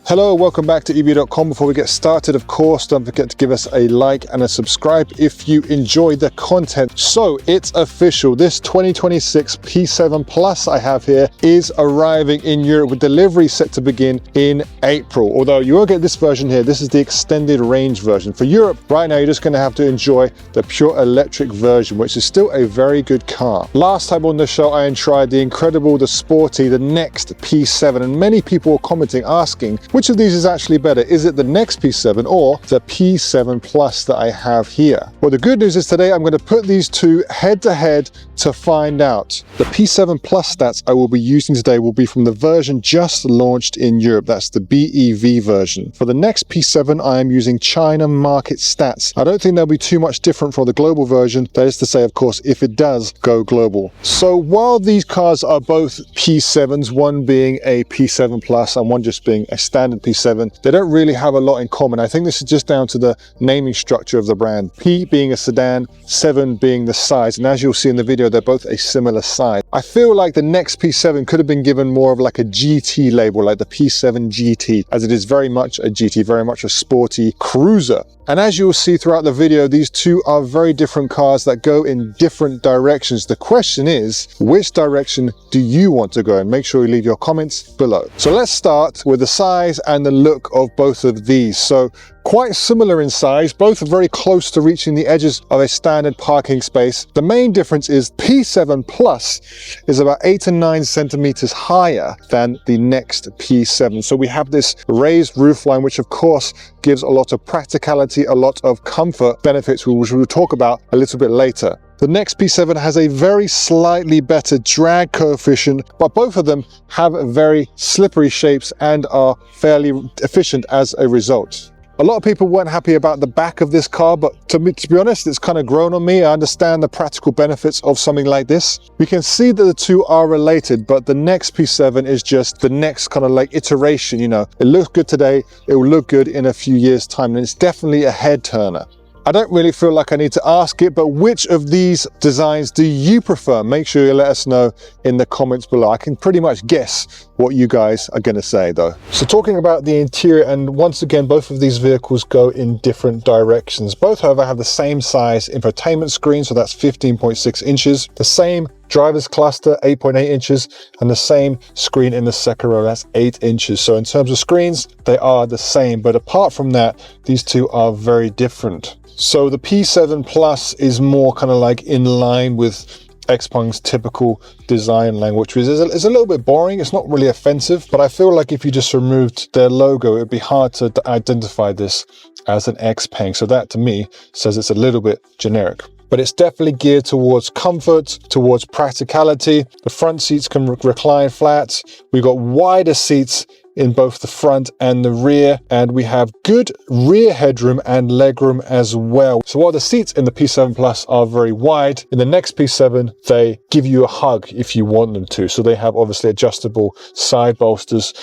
Hello, welcome back to EB.com. Before we get started, of course, don't forget to give us a like and a subscribe if you enjoy the content. So it's official, this 2026 P7 Plus I have here is arriving in Europe with delivery set to begin in April. Although you won't get this version here, this is the extended range version. For Europe, right now you're just going to have to enjoy the pure electric version, which is still a very good car. Last time on the show, I tried the incredible, the sporty, the next P7, and many people were commenting, asking, which of these is actually better? Is it the next P7 or the P7 Plus that I have here? Well, the good news is today I'm going to put these two head to head to find out. The P7 Plus stats I will be using today will be from the version just launched in Europe. That's the BEV version. For the next P7, I am using China market stats. I don't think they'll be too much different from the global version. That is to say, of course, if it does go global. So while these cars are both P7s, one being a P7 Plus and one just being a standard P7, they don't really have a lot in common. I think this is just down to the naming structure of the brand. P being a sedan, 7 being the size, and as you'll see in the video, they're both a similar size. I feel like the next P7 could have been given more of like a GT label, like the P7 GT, as it is very much a GT, very much a sporty cruiser. And as you'll see throughout the video, these two are very different cars that go in different directions. The question is, which direction do you want to go? And make sure you leave your comments below. So let's start with the size and the look of both of these. So quite similar in size, both are very close to reaching the edges of a standard parking space. The main difference is P7 Plus is about 8 to 9 centimeters higher than the next P7. So we have this raised roofline, which of course gives a lot of practicality, a lot of comfort benefits, which we'll talk about a little bit later. The next P7 has a very slightly better drag coefficient, but both of them have very slippery shapes and are fairly efficient as a result. A lot of people weren't happy about the back of this car, but to be honest, it's kind of grown on me. I understand the practical benefits of something like this. We can see that the two are related, but the next P7 is just the next kind of like iteration, you know. It looks good today, it will look good in a few years' time, and it's definitely a head turner. I don't really feel like I need to ask it, but which of these designs do you prefer? Make sure you let us know in the comments below. I can pretty much guess what you guys are going to say though. So talking about the interior, and once again, both of these vehicles go in different directions. Both, however, have the same size infotainment screen, so that's 15.6 inches. The same driver's cluster, 8.8 inches, and the same screen in the second row, that's 8 inches. So in terms of screens, they are the same, but apart from that, these two are very different. So the P7 Plus is more kind of like in line with XPENG's typical design language, which is a little bit boring. It's not really offensive, but I feel like if you just removed their logo, it'd be hard to identify this as an XPENG. So that to me says it's a little bit generic. But it's definitely geared towards comfort, towards practicality. The front seats can recline flat. We've got wider seats in both the front and the rear, and we have good rear headroom and legroom as well. So while the seats in the P7 Plus are very wide, in the next P7 they give you a hug if you want them to. So they have obviously adjustable side bolsters,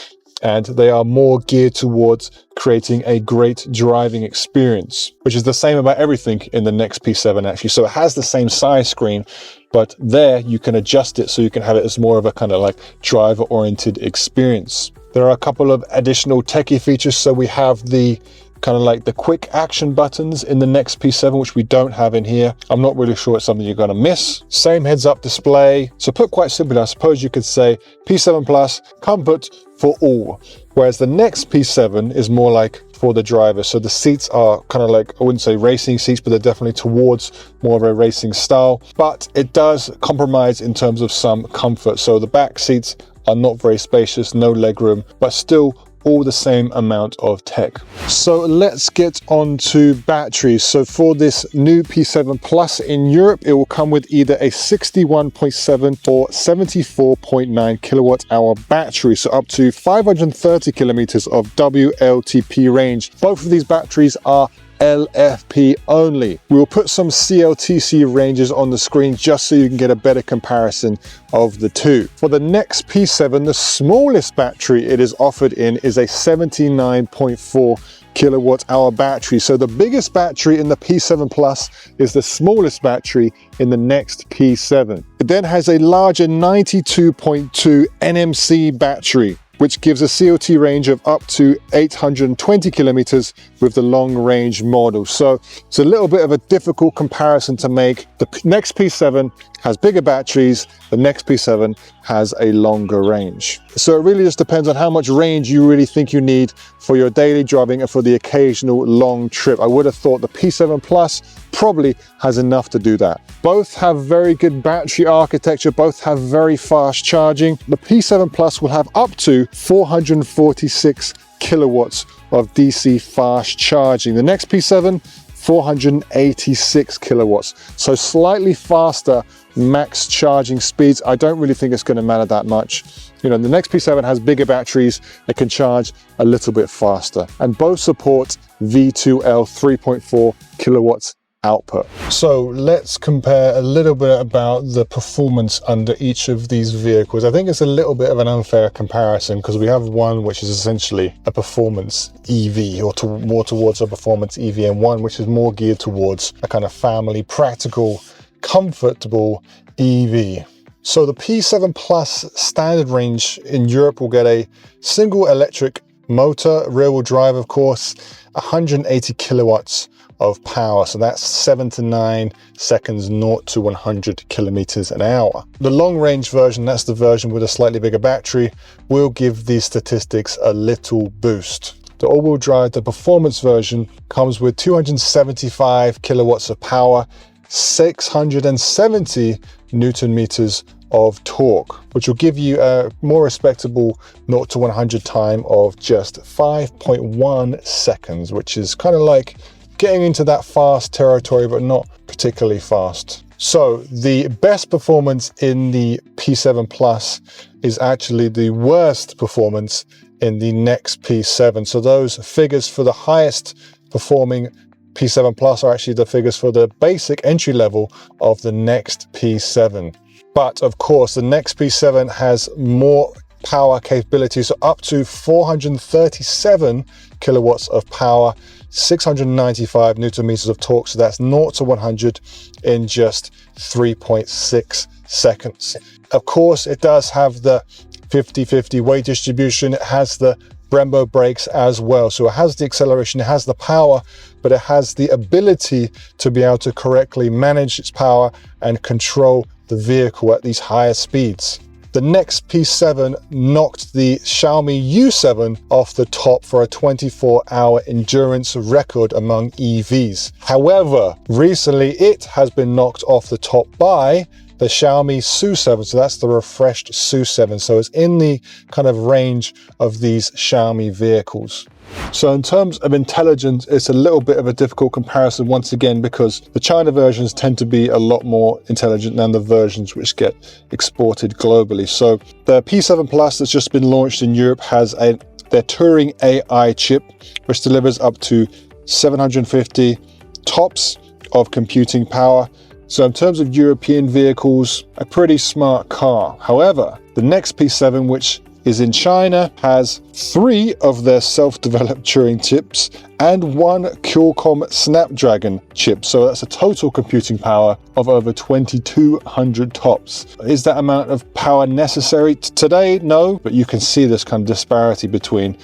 and they are more geared towards creating a great driving experience, which is the same about everything in the next P7 actually. So it has the same size screen, but there you can adjust it so you can have it as more of a kind of like driver-oriented experience. There are a couple of additional techie features. So we have the kind of like the quick action buttons in the next P7, which we don't have in here. I'm not really sure it's something you're going to miss. Same heads-up display. So put quite simply, I suppose you could say P7 Plus, comfort for all. Whereas the next P7 is more like for the driver. So the seats are kind of like, I wouldn't say racing seats, but they're definitely towards more of a racing style. But it does compromise in terms of some comfort. So the back seats are not very spacious, no legroom, but still all the same amount of tech. So let's get on to batteries. So for this new P7 Plus in Europe, it will come with either a 61.7 or 74.9 kilowatt hour battery, so up to 530 kilometers of WLTP range. Both of these batteries are LFP only. We will put some CLTC ranges on the screen just so you can get a better comparison of the two. For the next P7, the smallest battery it is offered in is a 79.4 kilowatt hour battery. So the biggest battery in the P7 Plus is the smallest battery in the next P7. It then has a larger 92.2 NMC battery. which gives a COT range of up to 820 kilometers with the long range model. So it's a little bit of a difficult comparison to make. The next P7 has bigger batteries, the next P7 has a longer range. So it really just depends on how much range you really think you need for your daily driving and for the occasional long trip. I would have thought the P7 Plus probably has enough to do that. Both have very good battery architecture, both have very fast charging. The P7 Plus will have up to 446 kilowatts of DC fast charging. The next P7, 486 kilowatts. So slightly faster max charging speeds. I don't really think it's going to matter that much. You know, the next P7 has bigger batteries. It can charge a little bit faster. And both support V2L 3.4 kilowatts output. So let's compare a little bit about the performance under each of these vehicles. I think it's a little bit of an unfair comparison because we have one which is essentially a performance EV or more towards a performance EV, and one which is more geared towards a kind of family, practical, comfortable EV. So the P7 Plus standard range in Europe will get a single electric motor, rear-wheel drive of course, 180 kilowatts of power. So that's 7 to 9 seconds, 0 to 100 kilometers an hour. The long range version, that's the version with a slightly bigger battery, will give these statistics a little boost. The all-wheel drive, the performance version, comes with 275 kilowatts of power, 670 Newton meters of torque, which will give you a more respectable 0 to 100 time of just 5.1 seconds, which is kind of like getting into that fast territory, but not particularly fast. So the best performance in the P7 Plus is actually the worst performance in the next P7. So those figures for the highest performing P7 Plus are actually the figures for the basic entry level of the next P7. But of course, the next P7 has more power capability, so up to 437 kilowatts of power, 695 Newton meters of torque, so that's 0 to 100 in just 3.6 seconds. Of course, it does have the 50-50 weight distribution. It has the Brembo brakes as well. So it has the acceleration, it has the power, but it has the ability to be able to correctly manage its power and control the vehicle at these higher speeds. The next P7 knocked the Xiaomi U7 off the top for a 24-hour endurance record among EVs. However, recently it has been knocked off the top by the Xiaomi SU7, so that's the refreshed SU7. So it's in the kind of range of these Xiaomi vehicles. So in terms of intelligence, it's a little bit of a difficult comparison once again, because the China versions tend to be a lot more intelligent than the versions which get exported globally. So the P7 Plus that's just been launched in Europe has their Turing AI chip, which delivers up to 750 TOPS of computing power. So in terms of European vehicles, a pretty smart car. However, the next P7, which is in China, has 3 of their self-developed Turing chips and 1 Qualcomm Snapdragon chip. So that's a total computing power of over 2200 TOPS. Is that amount of power necessary today? No, but you can see this kind of disparity between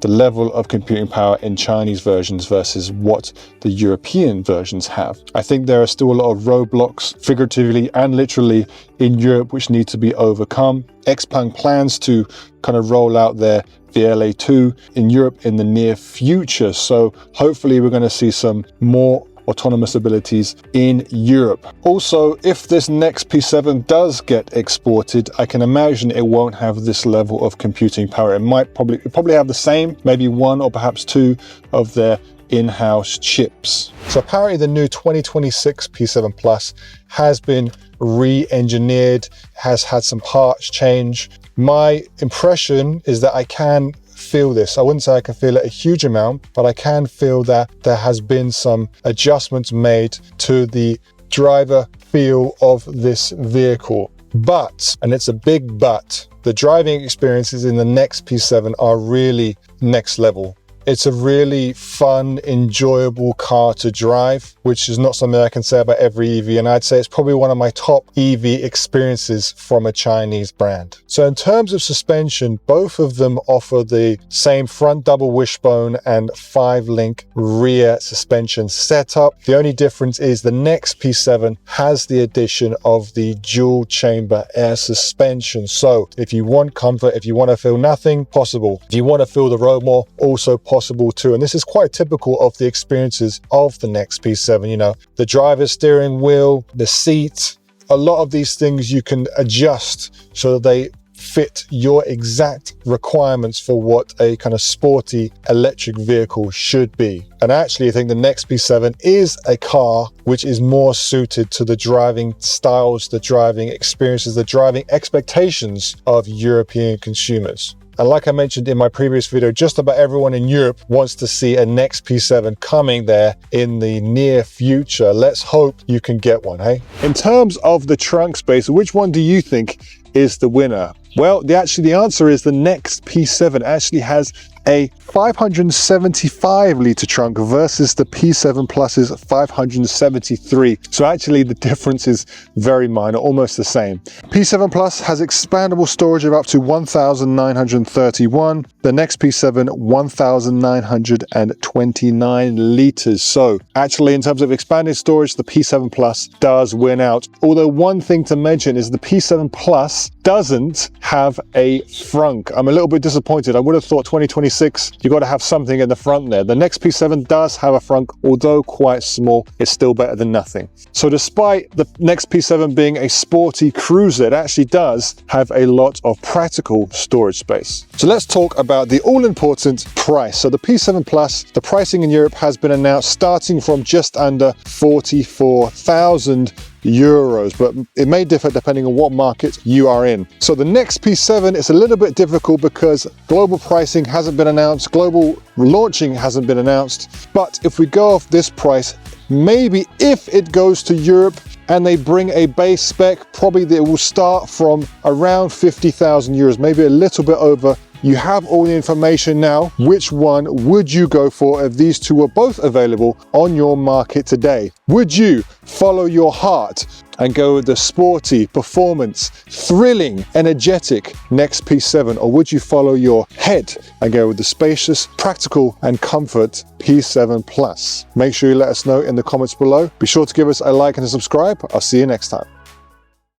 the level of computing power in Chinese versions versus what the European versions have. I think there are still a lot of roadblocks, figuratively and literally, in Europe which need to be overcome. XPENG plans to kind of roll out their VLA2 in Europe in the near future. So hopefully we're going to see some more autonomous abilities in Europe. Also, if this next P7 does get exported, I can imagine it won't have this level of computing power. It probably have the same, maybe 1 or perhaps 2 of their in-house chips. So apparently the new 2026 P7 Plus has been re-engineered, has had some parts change. My impression is that I can feel this. I wouldn't say I can feel it a huge amount, but I can feel that there has been some adjustments made to the driver feel of this vehicle. But, and it's a big but, the driving experiences in the next P7 are really next level. It's a really fun, enjoyable car to drive, which is not something I can say about every EV. And I'd say it's probably one of my top EV experiences from a Chinese brand. So in terms of suspension, both of them offer the same front double wishbone and 5-link rear suspension setup. The only difference is the next P7 has the addition of the dual chamber air suspension. So if you want comfort, if you want to feel nothing, possible. If you want to feel the road more, also possible too. And this is quite typical of the experiences of the next P7. You know, the driver's steering wheel, the seat, a lot of these things you can adjust so that they fit your exact requirements for what a kind of sporty electric vehicle should be. And actually, I think the next P7 is a car which is more suited to the driving styles, the driving experiences, the driving expectations of European consumers. And like I mentioned in my previous video, just about everyone in Europe wants to see a next P7 coming there in the near future. Let's hope you can get one, hey? In terms of the trunk space, which one do you think is the winner? Well, the answer is the next P7 actually has a 575 litre trunk versus the P7 Plus's 573. So actually the difference is very minor, almost the same. P7 Plus has expandable storage of up to 1,931. The next P7, 1,929 litres. So actually in terms of expanded storage, the P7 Plus does win out. Although one thing to mention is the P7 Plus doesn't have a frunk. I'm a little bit disappointed. I would have thought 2026 you got to have something in the front there. The next P7 does have a frunk, although quite small. It's still better than nothing. So despite the next P7 being a sporty cruiser, it actually does have a lot of practical storage space. So let's talk about the all-important price. So the P7 Plus, the pricing in Europe has been announced starting from just under 44,000 euros, but it may differ depending on what market you are in. So the next P7 is a little bit difficult because global pricing hasn't been announced, global launching hasn't been announced. But if we go off this price, maybe if it goes to Europe and they bring a base spec, probably they will start from around 50,000 euros, maybe a little bit over. You have all the information now. Which one would you go for if these two were both available on your market today? Would you follow your heart and go with the sporty, performance, thrilling, energetic next P7? Or would you follow your head and go with the spacious, practical and comfort P7 Plus? Make sure you let us know in the comments below. Be sure to give us a like and a subscribe. I'll see you next time.